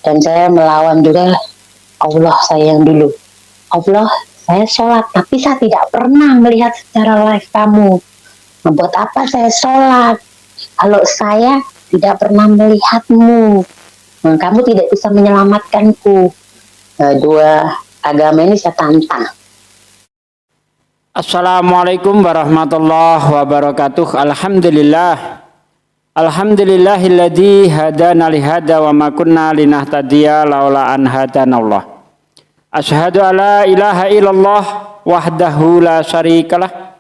Dan saya melawan juga Allah saya yang dulu. Allah, saya sholat, tapi saya tidak pernah melihat secara live kamu. Buat apa saya sholat kalau saya tidak pernah melihatmu? Kamu tidak bisa menyelamatkanku. Dua agama ini saya tantang. Assalamualaikum warahmatullahi wabarakatuh. Alhamdulillahilladzi hadana lihada wa ma kunna linahtadiya laula an hadanallah. Asyhadu alla ilaha illallah wahdahu la syarikalah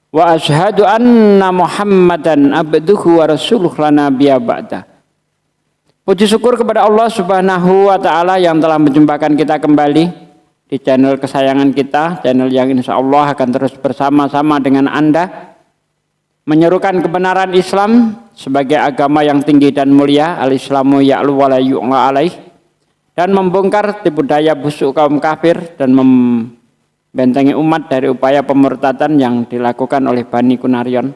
wa asyhadu anna Muhammadan abduhu wa rasuluh la nabiyya ba'da. Puji syukur kepada Allah Subhanahu wa taala yang telah menjumpakan kita kembali di channel kesayangan kita, channel yang insya Allah akan terus bersama-sama dengan Anda menyerukan kebenaran Islam sebagai agama yang tinggi dan mulia, al-Islamu ya'lu wa la yu'la alaih, dan membongkar tipu daya busuk kaum kafir dan membentengi umat dari upaya pemurtadan yang dilakukan oleh Bani Kunarion.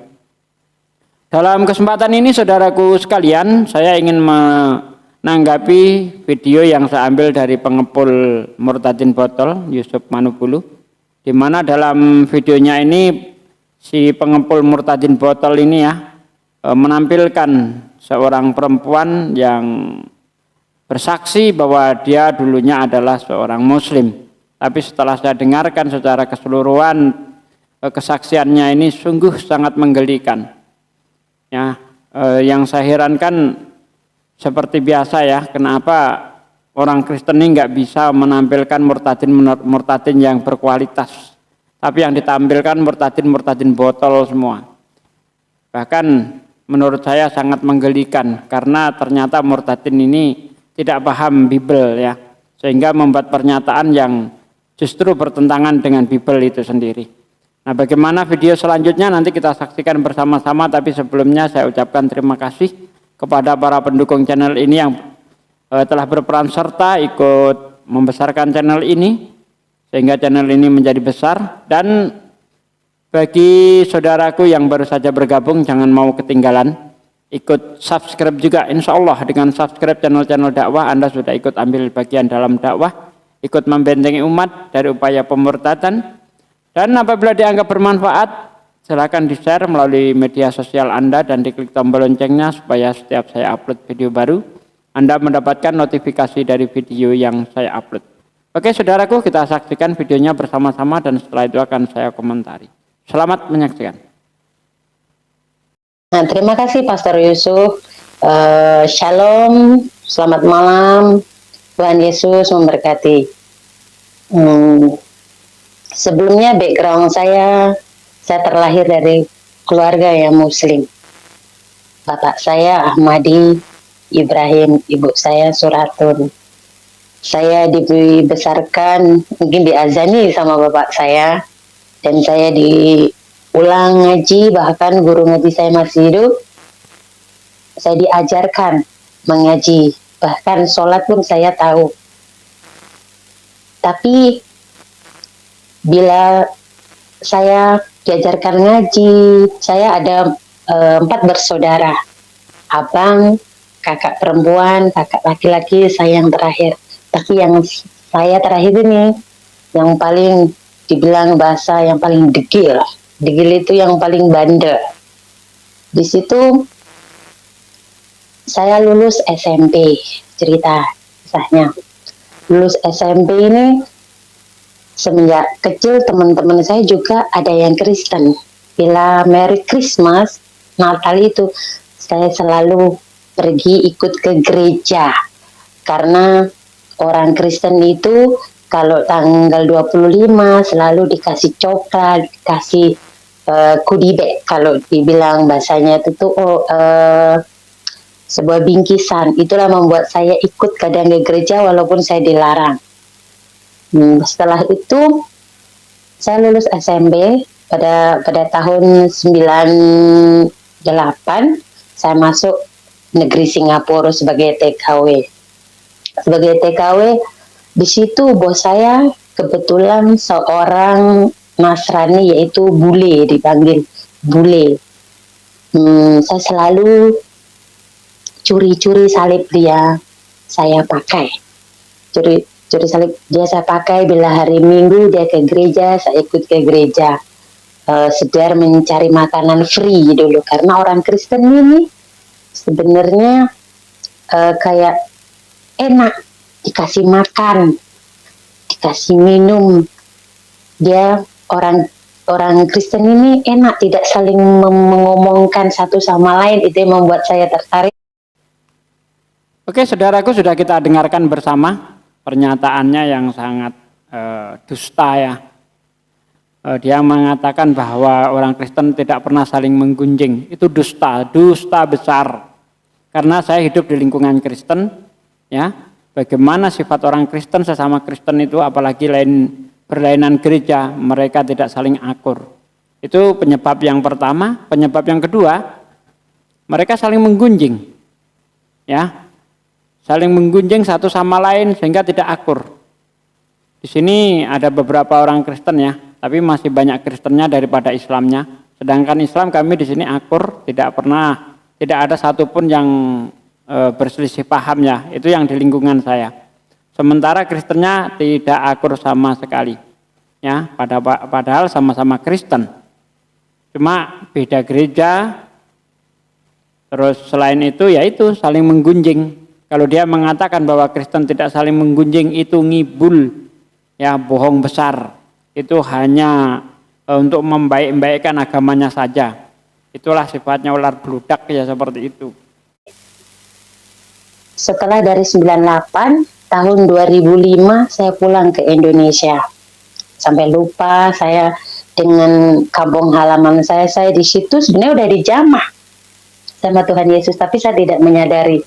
Dalam kesempatan ini saudaraku sekalian, saya ingin menanggapi video yang saya ambil dari pengepul Murtadin Botol Yusuf Manubulu, di mana dalam videonya ini si pengepul Murtadin Botol ini menampilkan seorang perempuan yang bersaksi bahwa dia dulunya adalah seorang muslim. Tapi setelah saya dengarkan secara keseluruhan kesaksiannya ini sungguh sangat menggelikan. Yang saya herankan seperti biasa kenapa orang Kristen ini nggak bisa menampilkan murtadin yang berkualitas, tapi yang ditampilkan murtadin botol semua. Bahkan menurut saya sangat menggelikan karena ternyata murtadin ini tidak paham Bible sehingga membuat pernyataan yang justru bertentangan dengan Bible itu sendiri. Nah, bagaimana video selanjutnya nanti kita saksikan bersama-sama, tapi sebelumnya saya ucapkan terima kasih kepada para pendukung channel ini yang telah berperan serta ikut membesarkan channel ini sehingga channel ini menjadi besar. Dan bagi saudaraku yang baru saja bergabung, jangan mau ketinggalan, ikut subscribe juga. Insya Allah dengan subscribe channel-channel dakwah Anda sudah ikut ambil bagian dalam dakwah, ikut membentengi umat dari upaya pemurtadan. Dan apabila dianggap bermanfaat, silakan di-share melalui media sosial Anda dan diklik tombol loncengnya supaya setiap saya upload video baru, Anda mendapatkan notifikasi dari video yang saya upload. Oke saudaraku, kita saksikan videonya bersama-sama dan setelah itu akan saya komentari. Selamat menyaksikan. Nah, terima kasih Pastor Yusuf. Shalom, selamat malam. Tuhan Yesus memberkati. Sebelumnya background saya terlahir dari keluarga yang muslim. Bapak saya Ahmadi Ibrahim, ibu saya Suratun. Saya dibesarkan, mungkin diazani sama bapak saya, dan saya diulang ngaji, bahkan guru ngaji saya masih hidup. Saya diajarkan mengaji, bahkan sholat pun saya tahu. Tapi bila saya diajarkan ngaji, saya ada 4 bersaudara, abang, kakak perempuan, kakak laki-laki, saya yang terakhir. Tapi yang saya terakhir ini yang paling dibilang bahasa yang paling degil itu yang paling bandel. Di situ saya lulus SMP, cerita kisahnya. Lulus SMP ini semenjak kecil teman-teman saya juga ada yang Kristen. Bila Merry Christmas, Natal itu saya selalu pergi ikut ke gereja. Karena orang Kristen itu kalau tanggal 25 selalu dikasih coklat, dikasih goodie bag. Kalau dibilang bahasanya itu sebuah bingkisan. Itulah membuat saya ikut kadang ke gereja walaupun saya dilarang. Setelah itu saya lulus SMP pada tahun 98. Saya masuk negeri Singapura sebagai TKW. Di situ bos saya kebetulan seorang Nasrani, yaitu bule, dipanggil bule. Saya selalu curi-curi salib dia. saya pakai. Curi salib dia saya pakai, bila hari Minggu dia ke gereja, saya ikut ke gereja. Sekedar mencari makanan free dulu, karena orang Kristen ini sebenarnya kayak enak, dikasih makan, dikasih minum. Dia orang Kristen ini enak, tidak saling mengomongkan satu sama lain. Itu yang membuat saya tertarik. Oke, saudaraku, sudah kita dengarkan bersama pernyataannya yang sangat dusta ya. Dia mengatakan bahwa orang Kristen tidak pernah saling menggunjing. Itu dusta besar. Karena saya hidup di lingkungan Kristen, ya. Bagaimana sifat orang Kristen sesama Kristen itu, apalagi berlainan gereja, mereka tidak saling akur. Itu penyebab yang pertama. Penyebab yang kedua, mereka saling menggunjing, ya. Saling menggunjing satu sama lain sehingga tidak akur. Di sini ada beberapa orang Kristen ya, tapi masih banyak Kristennya daripada Islamnya. Sedangkan Islam kami di sini akur, tidak ada satupun yang berselisih paham ya. Itu yang di lingkungan saya. Sementara Kristennya tidak akur sama sekali. Ya, padahal sama-sama Kristen. Cuma beda gereja. Terus selain itu yaitu saling menggunjing. Kalau dia mengatakan bahwa Kristen tidak saling menggunjing, itu ngibul, ya, bohong besar. Itu hanya untuk membaik-baikkan agamanya saja. Itulah sifatnya ular bludak ya, seperti itu. Setelah dari 98, tahun 2005 saya pulang ke Indonesia. Sampai lupa saya dengan kampung halaman saya di situ sebenarnya udah dijamah sama Tuhan Yesus, tapi saya tidak menyadari.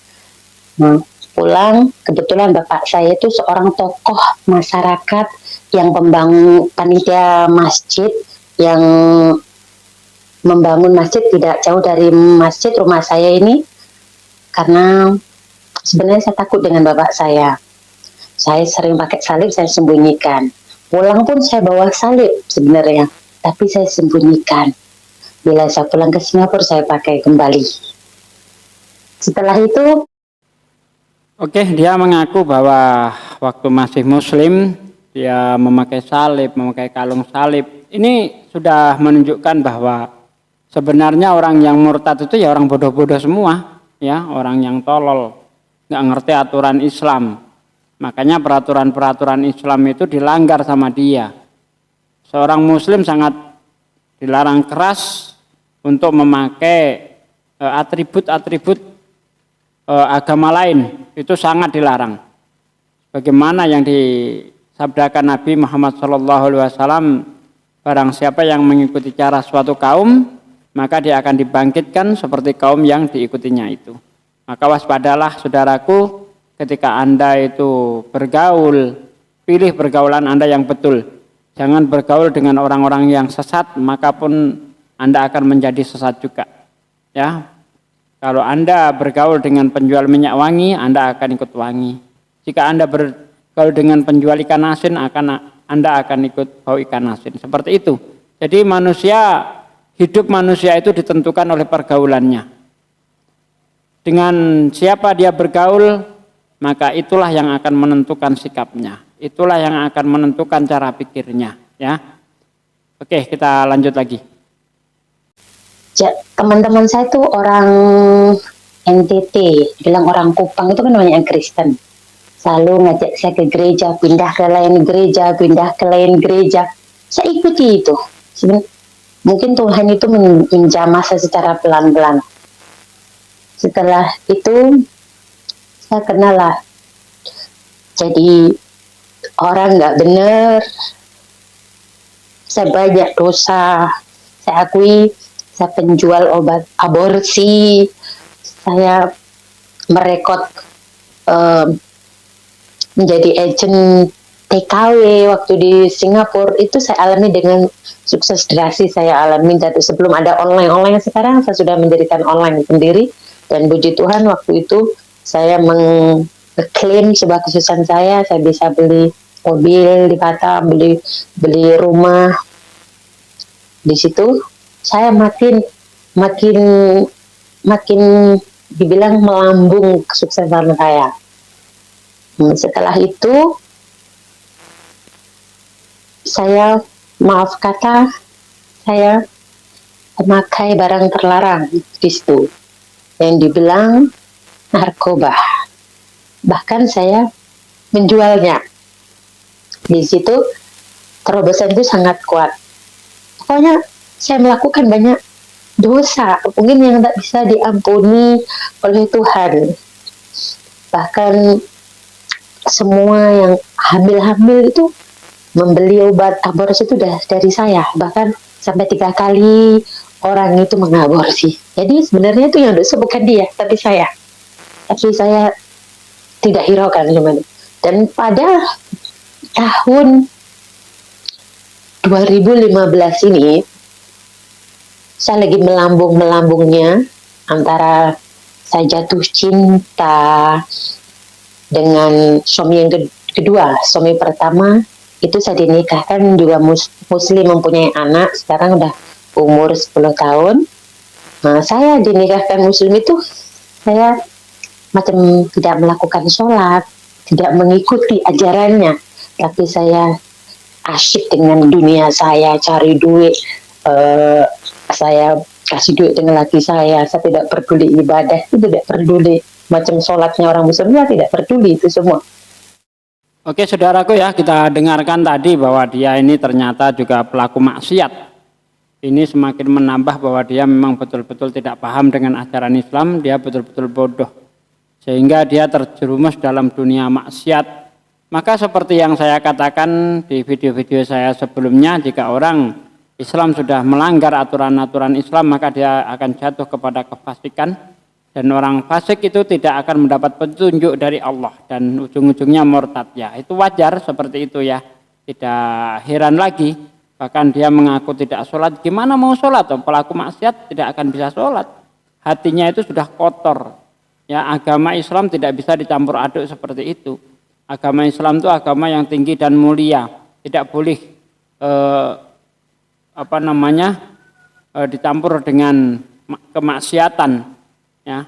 Pulang, kebetulan bapak saya itu seorang tokoh masyarakat yang pembangun, panitia masjid yang membangun masjid tidak jauh dari masjid rumah saya ini. Karena sebenarnya saya takut dengan bapak saya. Saya sering pakai salib, saya sembunyikan. Pulang pun saya bawa salib sebenarnya, tapi saya sembunyikan. Bila saya pulang ke Singapura, saya pakai kembali. Setelah itu, oke, dia mengaku bahwa waktu masih Muslim, dia memakai salib, memakai kalung salib. Ini sudah menunjukkan bahwa sebenarnya orang yang murtad itu ya orang bodoh-bodoh semua, ya, orang yang tolol, nggak ngerti aturan Islam. Makanya peraturan-peraturan Islam itu dilanggar sama dia. Seorang Muslim sangat dilarang keras untuk memakai atribut-atribut agama lain, itu sangat dilarang. Bagaimana yang disabdakan Nabi Muhammad SAW, barang siapa yang mengikuti cara suatu kaum, maka dia akan dibangkitkan seperti kaum yang diikutinya itu. Maka waspadalah saudaraku, ketika Anda itu bergaul, pilih pergaulan Anda yang betul. Jangan bergaul dengan orang-orang yang sesat, maka pun Anda akan menjadi sesat juga. Ya. Kalau Anda bergaul dengan penjual minyak wangi, Anda akan ikut wangi. Jika Anda bergaul dengan penjual ikan asin, Anda akan ikut bau ikan asin. Seperti itu. Jadi hidup manusia itu ditentukan oleh pergaulannya. Dengan siapa dia bergaul, maka itulah yang akan menentukan sikapnya. Itulah yang akan menentukan cara pikirnya. Ya. Oke, kita lanjut lagi. Teman-teman saya tuh orang NTT, bilang orang Kupang itu kan banyak yang Kristen. Selalu ngajak saya ke gereja, pindah ke lain gereja. Saya ikuti itu. Mungkin Tuhan itu menjamah saya secara pelan-pelan. Setelah itu, saya kenal lah. Jadi orang nggak benar. Saya banyak dosa. Saya akui. Saya penjual obat aborsi, saya merekod menjadi agen TKW waktu di Singapura. Itu saya alami dengan sukses drastis. Saya alami dari sebelum ada online sekarang saya sudah mendirikan online sendiri, dan puji Tuhan waktu itu saya mengklaim sebuah kesuksesan saya bisa beli mobil di Batam, beli rumah di situ. Saya makin dibilang melambung kesuksesan saya. Setelah itu saya, maaf kata, saya memakai barang terlarang di situ yang dibilang narkoba. Bahkan saya menjualnya. Di situ terobosan itu sangat kuat. Pokoknya saya melakukan banyak dosa, mungkin yang tak bisa diampuni oleh Tuhan. Bahkan semua yang hamil-hamil itu membeli obat aborsi itu dari saya. Bahkan sampai 3 kali orang itu mengaborsi. Jadi sebenarnya itu yang dosa bukan dia, tapi saya. Tapi saya tidak hiraukan gimana. Dan pada tahun 2015 ini, saya lagi melambung-melambungnya antara saya jatuh cinta dengan suami yang kedua. Suami pertama itu saya dinikahkan juga muslim, mempunyai anak, sekarang udah umur 10 tahun. Nah, saya dinikahkan muslim itu saya macam tidak melakukan sholat, tidak mengikuti ajarannya, tapi saya asyik dengan dunia saya, cari duit, saya kasih duit dengan laki saya tidak peduli ibadah, tidak peduli macam sholatnya orang muslim, ya tidak peduli itu semua. Oke saudaraku ya, kita dengarkan tadi bahwa dia ini ternyata juga pelaku maksiat. Ini semakin menambah bahwa dia memang betul-betul tidak paham dengan ajaran Islam, dia betul-betul bodoh. Sehingga dia terjerumus dalam dunia maksiat. Maka seperti yang saya katakan di video-video saya sebelumnya, jika orang Islam sudah melanggar aturan-aturan Islam, maka dia akan jatuh kepada kefasikan. Dan orang fasik itu tidak akan mendapat petunjuk dari Allah dan ujung-ujungnya murtad. Ya, itu wajar seperti itu ya. Tidak heran lagi, bahkan dia mengaku tidak sholat. Gimana mau sholat? Pelaku maksiat tidak akan bisa sholat. Hatinya itu sudah kotor. Ya, agama Islam tidak bisa dicampur aduk seperti itu. Agama Islam itu agama yang tinggi dan mulia. Tidak boleh dicampur dengan kemaksiatan. Ya,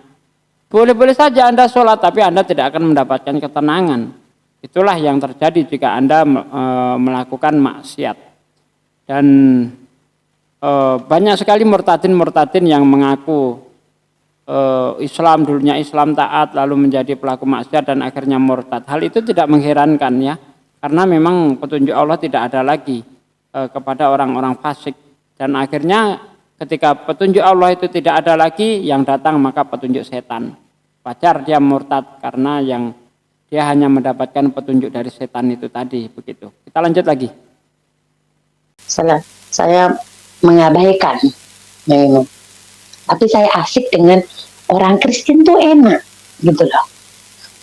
boleh-boleh saja Anda sholat, tapi Anda tidak akan mendapatkan ketenangan. Itulah yang terjadi jika Anda melakukan maksiat. Dan banyak sekali murtadin yang mengaku Islam, dulunya Islam taat, lalu menjadi pelaku maksiat dan akhirnya murtad. Hal itu tidak mengherankan ya, karena memang petunjuk Allah tidak ada lagi kepada orang-orang fasik. Dan akhirnya ketika petunjuk Allah itu tidak ada lagi, yang datang maka petunjuk setan. Wajar dia murtad karena yang dia hanya mendapatkan petunjuk dari setan itu tadi, begitu. Kita lanjut lagi. Saya mengabaikan, tapi saya asik dengan orang Kristen tuh enak, gitu loh.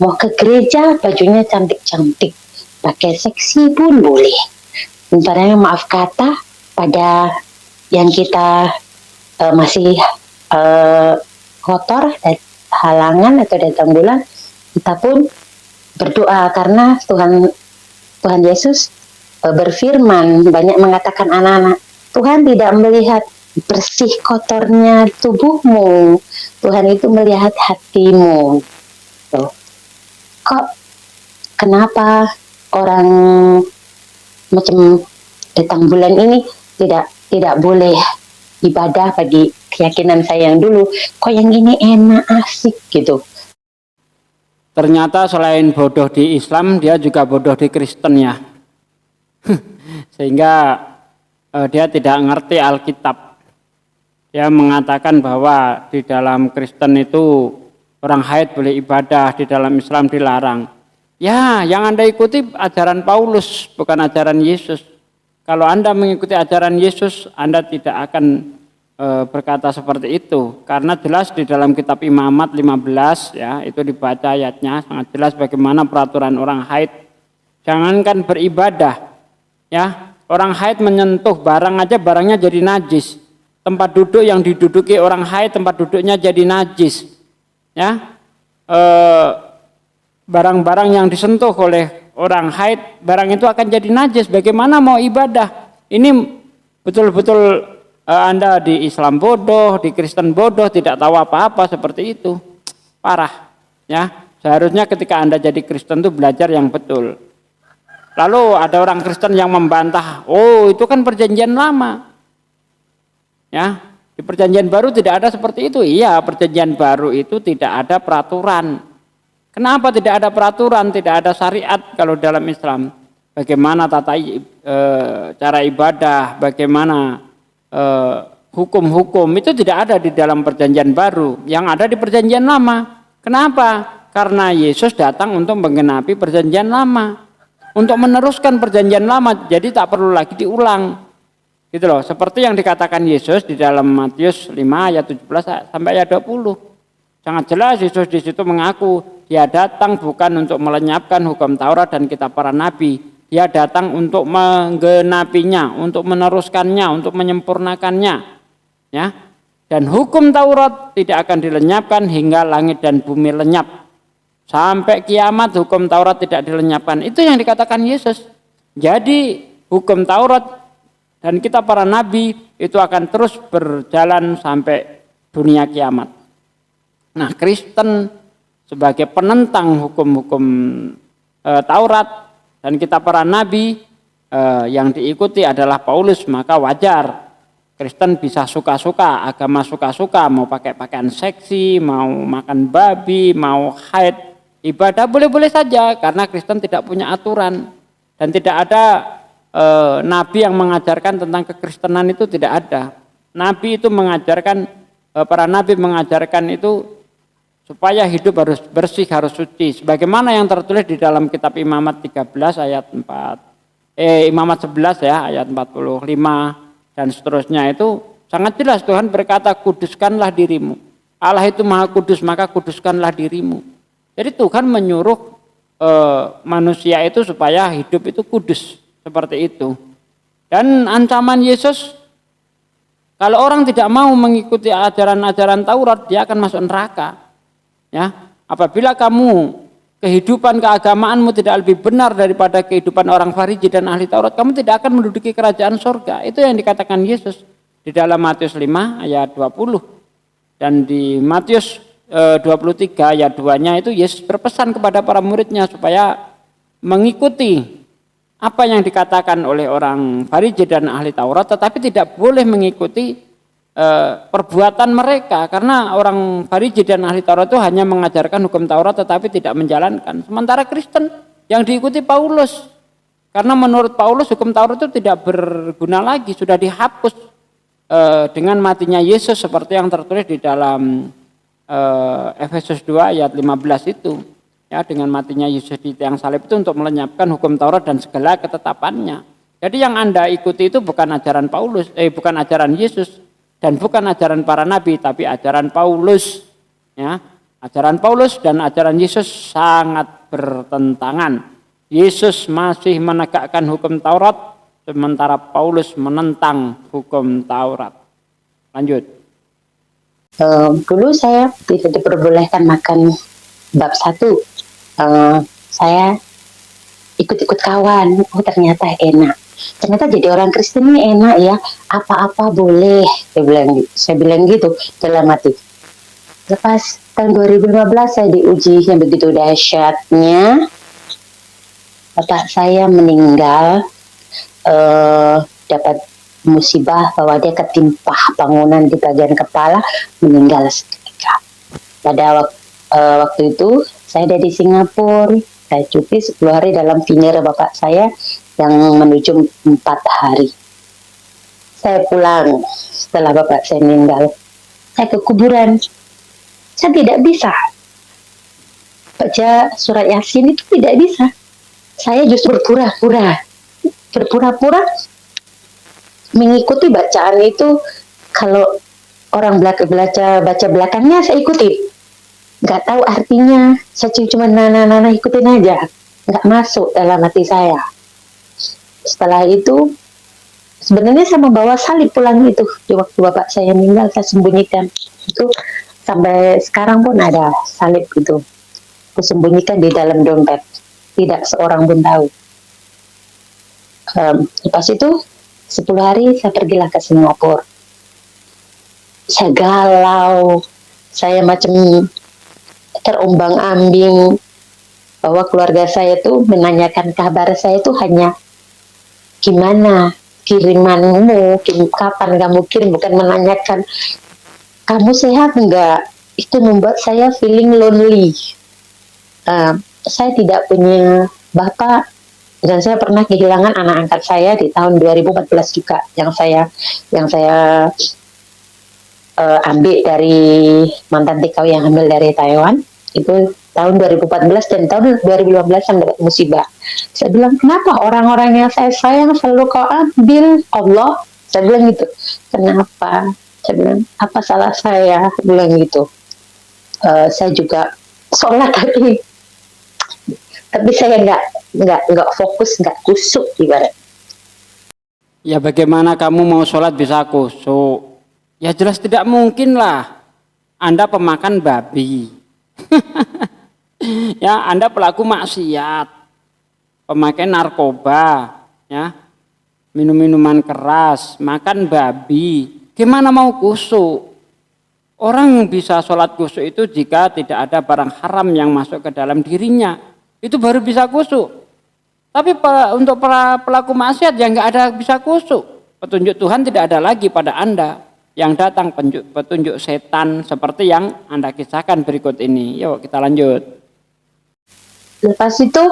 Mau ke gereja bajunya cantik-cantik, pakai seksi pun boleh. Sebenarnya maaf kata, pada yang kita masih kotor dan halangan atau datang bulan, kita pun berdoa karena Tuhan Yesus berfirman, banyak mengatakan anak-anak, Tuhan tidak melihat bersih kotornya tubuhmu, Tuhan itu melihat hatimu. Tuh. Kok kenapa orang macam datang bulan ini tidak boleh ibadah bagi keyakinan saya yang dulu, kok yang gini enak, asik gitu. Ternyata selain bodoh di Islam, dia juga bodoh di Kristen ya. Sehingga dia tidak ngerti Alkitab. Dia mengatakan bahwa di dalam Kristen itu orang haid boleh ibadah, di dalam Islam dilarang. Ya, yang Anda ikuti ajaran Paulus, bukan ajaran Yesus. Kalau Anda mengikuti ajaran Yesus, Anda tidak akan berkata seperti itu. Karena jelas di dalam kitab Imamat 15 ya, itu dibaca ayatnya sangat jelas bagaimana peraturan orang haid. Jangankan beribadah ya, orang haid menyentuh barang aja barangnya jadi najis. Tempat duduk yang diduduki orang haid, tempat duduknya jadi najis. Ya. Barang-barang yang disentuh oleh orang haid, barang itu akan jadi najis. Bagaimana mau ibadah? Ini betul-betul Anda di Islam bodoh, di Kristen bodoh, tidak tahu apa-apa seperti itu. Parah. Ya, Seharusnya ketika Anda jadi Kristen itu belajar yang betul. Lalu ada orang Kristen yang membantah, oh itu kan perjanjian lama. Ya, di perjanjian baru tidak ada seperti itu. Iya, perjanjian baru itu tidak ada peraturan. Kenapa tidak ada peraturan, tidak ada syariat kalau dalam Islam? Bagaimana cara ibadah, bagaimana hukum-hukum itu tidak ada di dalam perjanjian baru. Yang ada di perjanjian lama. Kenapa? Karena Yesus datang untuk menggenapi perjanjian lama. Untuk meneruskan perjanjian lama, jadi tak perlu lagi diulang. Gitu loh, seperti yang dikatakan Yesus di dalam Matius 5 ayat 17 sampai ayat 20. Sangat jelas Yesus di situ mengaku dia datang bukan untuk melenyapkan hukum Taurat dan kitab para nabi. Dia datang untuk menggenapinya, untuk meneruskannya, untuk menyempurnakannya. Ya. Dan hukum Taurat tidak akan dilenyapkan hingga langit dan bumi lenyap. Sampai kiamat hukum Taurat tidak dilenyapkan. Itu yang dikatakan Yesus. Jadi hukum Taurat dan kitab para nabi itu akan terus berjalan sampai dunia kiamat. Nah, Kristen sebagai penentang hukum-hukum Taurat dan kitab para nabi yang diikuti adalah Paulus, maka wajar Kristen bisa suka-suka, agama suka-suka, mau pakai pakaian seksi, mau makan babi, mau haid, ibadah boleh-boleh saja karena Kristen tidak punya aturan dan tidak ada nabi yang mengajarkan tentang kekristenan itu tidak ada. Nabi itu mengajarkan, para nabi mengajarkan itu supaya hidup harus bersih, harus suci. Sebagaimana yang tertulis di dalam kitab Imamat 13 ayat 4, Imamat 11 ya ayat 45 dan seterusnya itu sangat jelas Tuhan berkata kuduskanlah dirimu. Allah itu maha kudus maka kuduskanlah dirimu. Jadi Tuhan menyuruh manusia itu supaya hidup itu kudus seperti itu. Dan ancaman Yesus, kalau orang tidak mau mengikuti ajaran-ajaran Taurat, dia akan masuk neraka. Ya, apabila kamu kehidupan keagamaanmu tidak lebih benar daripada kehidupan orang Farisi dan ahli Taurat, kamu tidak akan menduduki kerajaan surga. Itu yang dikatakan Yesus di dalam Matius 5 ayat 20. Dan di Matius 23 ayat 2-nya itu Yesus berpesan kepada para muridnya supaya mengikuti apa yang dikatakan oleh orang Farisi dan ahli Taurat, tetapi tidak boleh mengikuti perbuatan mereka, karena orang Farisi dan ahli Taurat itu hanya mengajarkan hukum Taurat tetapi tidak menjalankan. Sementara Kristen yang diikuti Paulus, karena menurut Paulus hukum Taurat itu tidak berguna lagi, sudah dihapus dengan matinya Yesus seperti yang tertulis di dalam Efesus 2 ayat 15 itu. Ya, dengan matinya Yesus di tiang salib itu untuk melenyapkan hukum Taurat dan segala ketetapannya. Jadi yang Anda ikuti itu bukan ajaran Paulus, bukan ajaran Yesus dan bukan ajaran para nabi, tapi ajaran Paulus. Ya, ajaran Paulus dan ajaran Yesus sangat bertentangan. Yesus masih menegakkan hukum Taurat, sementara Paulus menentang hukum Taurat. Lanjut. Dulu saya tidak diperbolehkan makan bab 1. Saya ikut-ikut kawan, oh ternyata enak. Ternyata jadi orang Kristen ini enak ya, apa-apa boleh. Saya bilang gitu dalam hati. Lepas tahun 2015 saya diuji yang begitu dahsyatnya. Bapak saya meninggal, dapat musibah bahwa dia ketimpa bangunan di bagian kepala, meninggal seketika. Pada waktu itu saya ada di Singapura, saya cuti 10 hari dalam vinir bapak saya yang menuju 4 hari. Saya pulang setelah bapak saya meninggal, saya ke kuburan. Saya tidak bisa baca surat Yasin, itu tidak bisa. Saya justru berpura-pura mengikuti bacaan itu. Kalau orang baca belakangnya saya ikuti, nggak tahu artinya, saya cuma nana ikutin aja, nggak masuk dalam hati saya. Setelah itu sebenarnya saya membawa salib pulang itu di waktu bapak saya meninggal, saya sembunyikan itu sampai sekarang pun ada salib itu, aku sembunyikan di dalam dompet, tidak seorang pun tahu. Lepas itu 10 hari saya pergilah ke Singapura. Saya galau, saya macam terombang-ambing, bahwa keluarga saya tuh menanyakan kabar saya tuh hanya gimana kirimanmu, kapan kamu kirim, bukan menanyakan kamu sehat enggak. Itu membuat saya feeling lonely. Saya tidak punya bapak, dan saya pernah kehilangan anak angkat saya di tahun 2014 juga, yang saya ambil dari mantan TKW yang ambil dari Taiwan. Itu tahun 2014, dan tahun 2015 saya dapat musibah. Saya bilang, kenapa orang-orang yang saya sayang selalu kau ambil, Allah? Saya bilang gitu. Kenapa? Saya bilang, apa salah saya? Saya bilang gitu. Saya juga sholat, tapi saya nggak fokus, nggak kusuk ibarat. Ya bagaimana kamu mau sholat bisa kusuk? Ya jelas tidak mungkin lah. Anda pemakan babi. Ya, Anda pelaku maksiat, pemakai narkoba, ya, minum minuman keras, makan babi. Gimana mau kusuk? Orang bisa sholat kusuk itu jika tidak ada barang haram yang masuk ke dalam dirinya. Itu baru bisa kusuk. Tapi untuk para pelaku maksiat yang nggak ada bisa kusuk. Petunjuk Tuhan tidak ada lagi pada Anda. Yang datang petunjuk setan seperti yang Anda kisahkan berikut ini. Yuk kita lanjut. Lepas itu,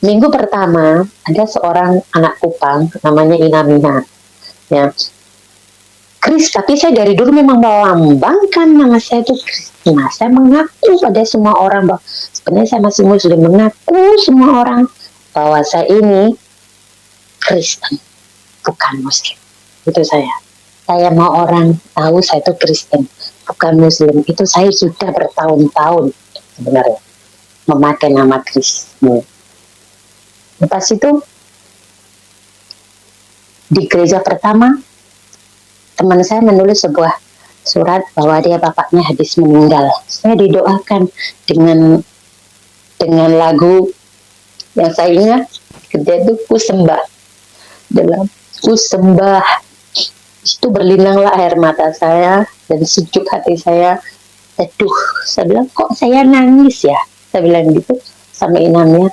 minggu pertama ada seorang anak Kupang namanya Inamina. Ya, Kris, tapi saya dari dulu memang melambangkan nama saya itu Kristina. Saya mengaku pada semua orang bahwa sebenarnya saya masih Muslim, mengaku semua orang bahwa saya ini Kristen, bukan Muslim. Itu saya. Saya mau orang tahu saya itu Kristen, bukan Muslim. Itu saya sudah bertahun-tahun sebenarnya memakai nama Kristus. Lepas itu di gereja pertama, teman saya menulis sebuah surat bahwa dia bapaknya habis meninggal. Saya didoakan dengan lagu yang saya ingat, dia itu ku sembah, dalam ku sembah. Itu berlinanglah air mata saya dan sejuk hati saya. Aduh, saya bilang kok saya nangis ya? Saya bilang gitu sama inamnya.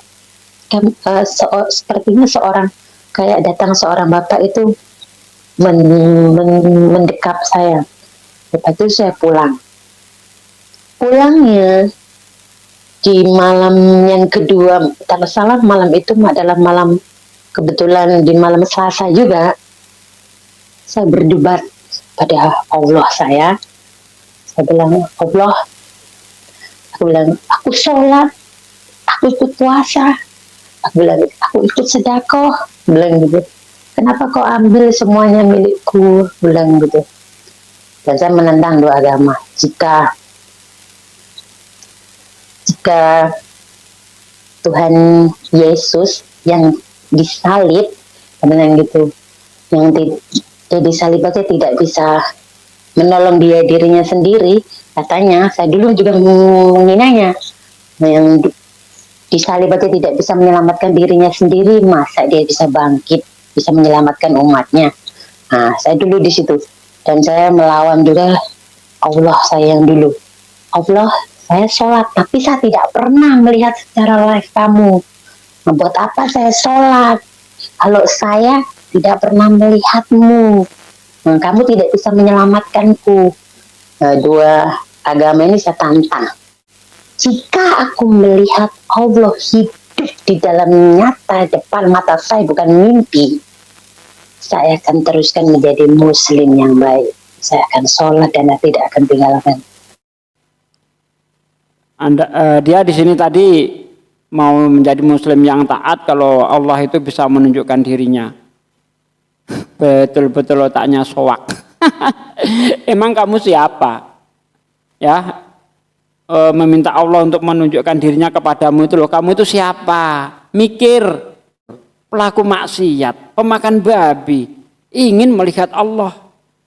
Sepertinya kayak datang seorang bapak itu mendekap saya. Lepas itu saya pulang. Pulangnya di malam yang kedua, tak salah malam itu adalah malam, kebetulan di malam Selasa juga, saya berdebat pada Allah saya. Saya bilang, Allah, aku sholat, aku ikut puasa, aku ikut sedekah, bilang gitu. Kenapa kau ambil semuanya milikku, bilang gitu. Dan saya menentang dua agama. Jika Tuhan Yesus yang disalib, bilang gitu, yang disalib aja tidak bisa menolong dirinya sendiri, katanya. Saya dulu juga menginanya, yang disalib aja tidak bisa menyelamatkan dirinya sendiri, masa dia bisa bangkit, bisa menyelamatkan umatnya. Nah, saya dulu di situ, dan saya melawan juga Allah saya yang dulu. Allah, saya sholat, tapi saya tidak pernah melihat secara live kamu. Nah, buat apa saya sholat kalau saya tidak pernah melihatmu? Nah, kamu tidak bisa menyelamatkanku. Nah, dua agama ini saya tantang. Jika aku melihat Allah hidup di dalam nyata depan mata saya, bukan mimpi, saya akan teruskan menjadi Muslim yang baik. Saya akan sholat dan tidak akan tinggalkan. Dia di sini tadi mau menjadi Muslim yang taat kalau Allah itu bisa menunjukkan dirinya. Betul-betul otaknya soak. Emang kamu siapa? Ya, meminta Allah untuk menunjukkan dirinya kepadamu itu loh. Kamu itu siapa? Mikir. Pelaku maksiat, pemakan babi, ingin melihat Allah.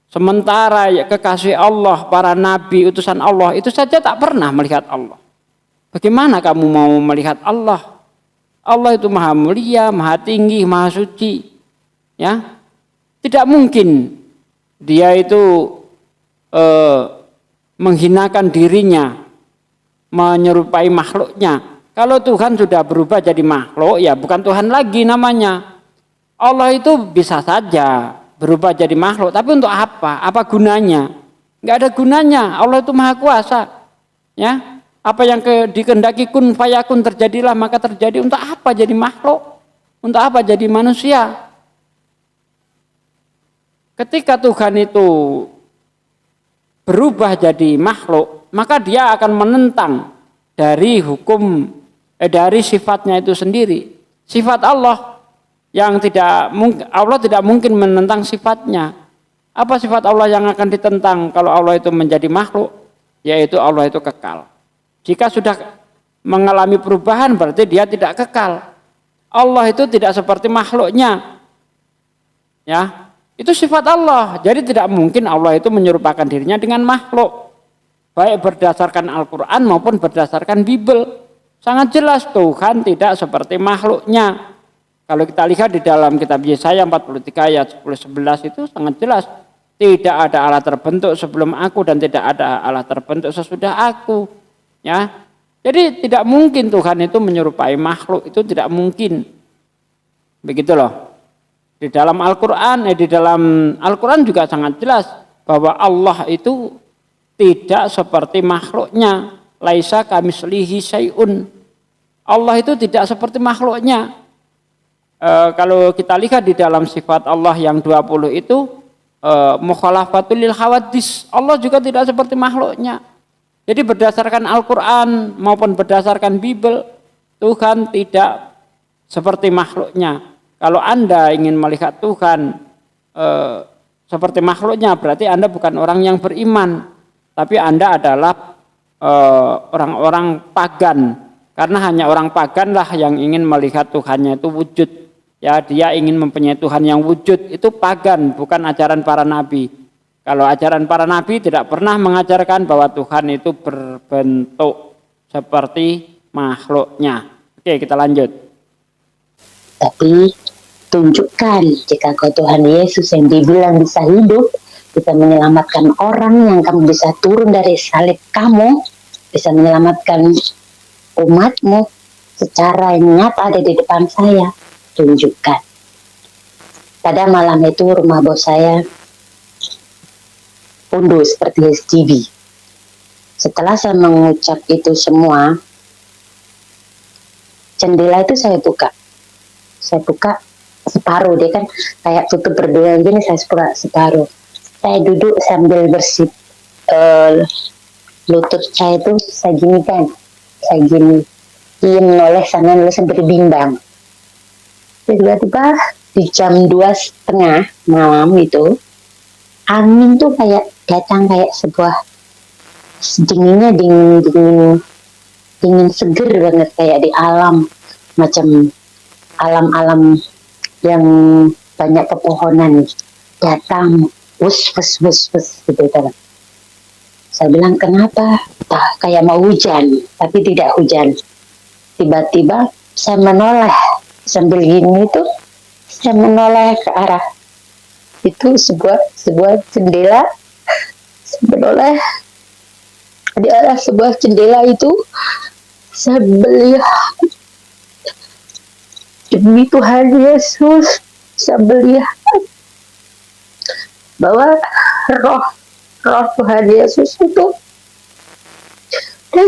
Sementara ya, kekasih Allah, para nabi, utusan Allah itu saja tak pernah melihat Allah. Bagaimana kamu mau melihat Allah? Allah itu maha mulia, maha tinggi, maha suci. Ya, tidak mungkin dia itu menghinakan dirinya, menyerupai makhluknya. Kalau Tuhan sudah berubah jadi makhluk, ya bukan Tuhan lagi namanya. Allah itu bisa saja berubah jadi makhluk, tapi untuk apa? Apa gunanya? Nggak ada gunanya. Allah itu maha kuasa. Ya, apa yang dikehendaki kun fayakun terjadilah maka terjadi. Untuk apa jadi makhluk? Untuk apa jadi manusia? Ketika Tuhan itu berubah jadi makhluk, maka dia akan menentang dari hukum dari sifatnya itu sendiri. Sifat Allah yang Allah tidak mungkin menentang sifatnya. Apa sifat Allah yang akan ditentang kalau Allah itu menjadi makhluk? Yaitu Allah itu kekal. Jika sudah mengalami perubahan berarti dia tidak kekal. Allah itu tidak seperti makhluknya. Ya, itu sifat Allah. Jadi tidak mungkin Allah itu menyerupakan dirinya dengan makhluk. Baik berdasarkan Al-Quran maupun berdasarkan Bible. Sangat jelas Tuhan tidak seperti makhluknya. Kalau kita lihat di dalam kitab Yesaya 43 ayat 10-11 itu sangat jelas. Tidak ada Allah terbentuk sebelum aku dan tidak ada Allah terbentuk sesudah aku. Ya, jadi tidak mungkin Tuhan itu menyerupai makhluk. Itu tidak mungkin. Begitu loh. Di dalam Al-Quran juga sangat jelas bahwa Allah itu tidak seperti makhluknya. Laisa kamislihi syai'un. Allah itu tidak seperti makhluknya. Kalau kita lihat di dalam sifat Allah yang 20 itu mukhalafatul lil hawadis. Allah juga tidak seperti makhluknya. Jadi berdasarkan Al-Quran maupun berdasarkan Bible, Tuhan tidak seperti makhluknya. Kalau Anda ingin melihat Tuhan seperti makhluknya, berarti Anda bukan orang yang beriman, tapi Anda adalah orang-orang pagan. Karena hanya orang pagan lah yang ingin melihat Tuhannya itu wujud. Ya, dia ingin mempunyai Tuhan yang wujud. Itu pagan, bukan ajaran para nabi. Kalau ajaran para nabi tidak pernah mengajarkan bahwa Tuhan itu berbentuk seperti makhluknya. Oke, kita lanjut. Tapi tunjukkan jika kau Tuhan Yesus yang dibilang bisa hidup, bisa menyelamatkan orang, yang kamu bisa turun dari salib kamu, bisa menyelamatkan umatmu secara nyata ada di depan saya, tunjukkan. Pada malam itu rumah bos saya unduh seperti SGB. Setelah saya mengucap itu semua, jendela itu saya buka separuh, dia kan kayak tutup berdua gini, saya buka separuh. Saya duduk sambil bersih lutut saya itu saya gini kan, saya gini diem noleh sana noleh sampai bimbang. Tiba-tiba di jam 2:30 malam itu angin tuh kayak datang, kayak sebuah dinginnya dingin seger banget, kayak di alam, macam alam-alam yang banyak pepohonan datang wus gitu kan. Saya bilang kenapa? Kayak mau hujan tapi tidak hujan. Tiba-tiba saya menoleh sambil gini tuh, saya menoleh ke arah itu sebuah jendela. Saya menoleh di arah sebuah jendela itu, saya melihat, demi Tuhan Yesus, saya melihat bahwa roh Tuhan Yesus itu dia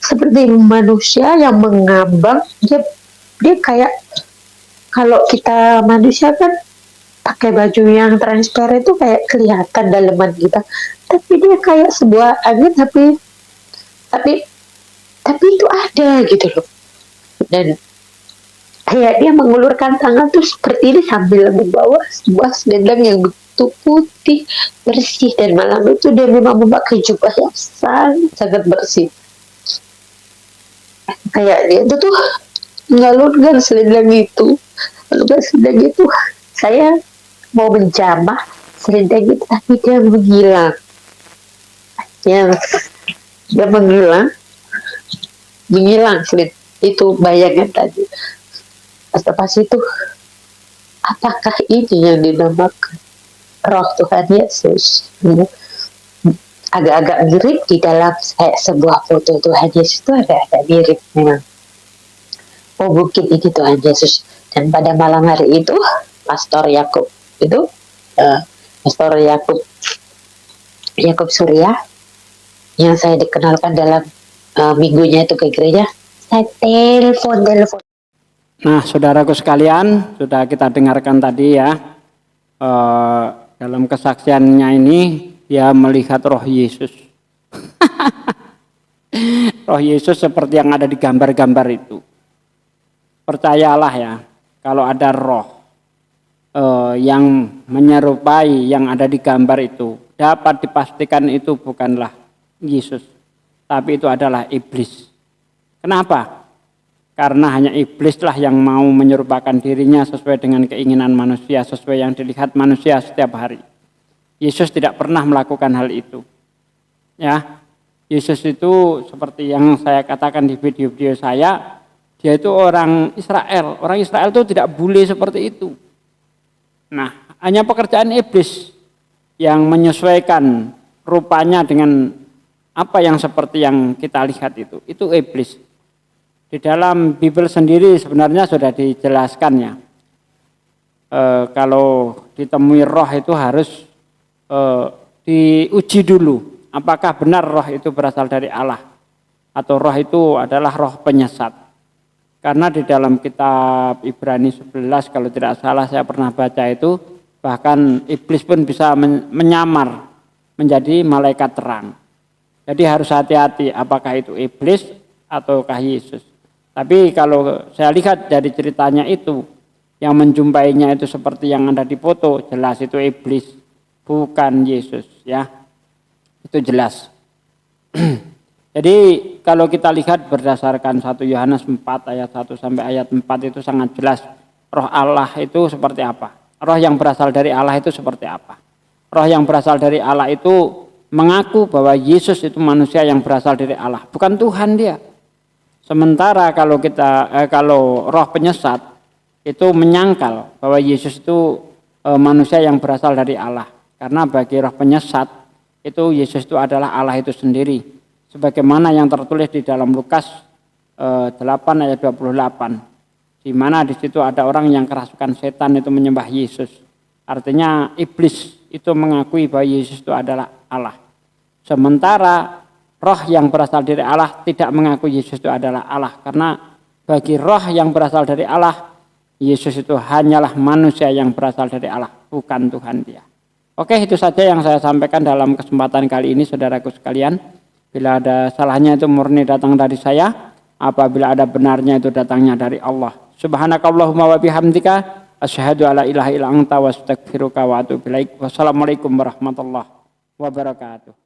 seperti manusia yang mengambang. Dia kayak, kalau kita manusia kan pakai baju yang transparan itu kayak kelihatan daleman kita, tapi dia kayak sebuah angin, tapi itu ada gitu loh. Dan kayak dia mengulurkan tangan tuh seperti ini sambil membawa sebuah selendang yang begitu putih bersih, dan malam itu dia memang memakai jubah yang sangat bersih. Kayak dia itu tuh mengalurkan selendang itu, saya mau menjamah selendang itu, tapi dia menghilang. Dia menghilang selendang itu, bayangan tadi. Pas itu, apakah ini yang dinamakan roh Tuhan Yesus? agak-agak mirip di dalam sebuah foto Tuhan Yesus itu agak-agak mirip memang. Oh mungkin ini Tuhan Yesus. Dan pada malam hari itu Pastor Yakub itu Pastor Yakub Surya yang saya dikenalkan dalam minggunya itu ke gereja, saya telepon. Nah, saudaraku sekalian, sudah kita dengarkan tadi ya, dalam kesaksiannya ini dia melihat roh Yesus. Roh Yesus seperti yang ada di gambar-gambar itu. Percayalah ya, kalau ada roh yang menyerupai yang ada di gambar itu, dapat dipastikan itu bukanlah Yesus, tapi itu adalah iblis. Kenapa? Karena hanya iblislah yang mau menyerupakan dirinya sesuai dengan keinginan manusia, sesuai yang dilihat manusia setiap hari. Yesus tidak pernah melakukan hal itu. Ya, Yesus itu seperti yang saya katakan di video-video saya, dia itu orang Israel. Orang Israel itu tidak boleh seperti itu. Nah, hanya pekerjaan iblis yang menyesuaikan rupanya dengan apa yang seperti yang kita lihat itu. Itu iblis. Di dalam Bible sendiri sebenarnya sudah dijelaskan ya. Kalau ditemui roh itu harus diuji dulu. Apakah benar roh itu berasal dari Allah. Atau roh itu adalah roh penyesat. Karena di dalam kitab Ibrani 11 kalau tidak salah saya pernah baca itu, bahkan iblis pun bisa menyamar menjadi malaikat terang. Jadi harus hati-hati apakah itu iblis ataukah Yesus. Tapi kalau saya lihat dari ceritanya itu, yang menjumpainya itu seperti yang ada di foto, jelas itu iblis, bukan Yesus ya. Itu jelas. Jadi kalau kita lihat berdasarkan 1 Yohanes 4 ayat 1 sampai ayat 4 itu sangat jelas roh Allah itu seperti apa. Roh yang berasal dari Allah itu seperti apa. Roh yang berasal dari Allah itu mengaku bahwa Yesus itu manusia yang berasal dari Allah, bukan Tuhan dia. Sementara kalau roh penyesat itu menyangkal bahwa Yesus itu manusia yang berasal dari Allah. Karena bagi roh penyesat itu Yesus itu adalah Allah itu sendiri. Sebagaimana yang tertulis di dalam Lukas 8 ayat 28. Di mana di situ ada orang yang kerasukan setan itu menyembah Yesus. Artinya iblis itu mengakui bahwa Yesus itu adalah Allah. Sementara roh yang berasal dari Allah tidak mengaku Yesus itu adalah Allah. Karena bagi roh yang berasal dari Allah, Yesus itu hanyalah manusia yang berasal dari Allah, bukan Tuhan dia. Oke, itu saja yang saya sampaikan dalam kesempatan kali ini saudaraku sekalian. Bila ada salahnya itu murni datang dari saya, apabila ada benarnya itu datangnya dari Allah. Subhanakallahumma wa bihamdika asyhadu alla ilaha illa anta wa astaghfiruka wa atubu ilaik. Wassalamualaikum warahmatullahi wabarakatuh.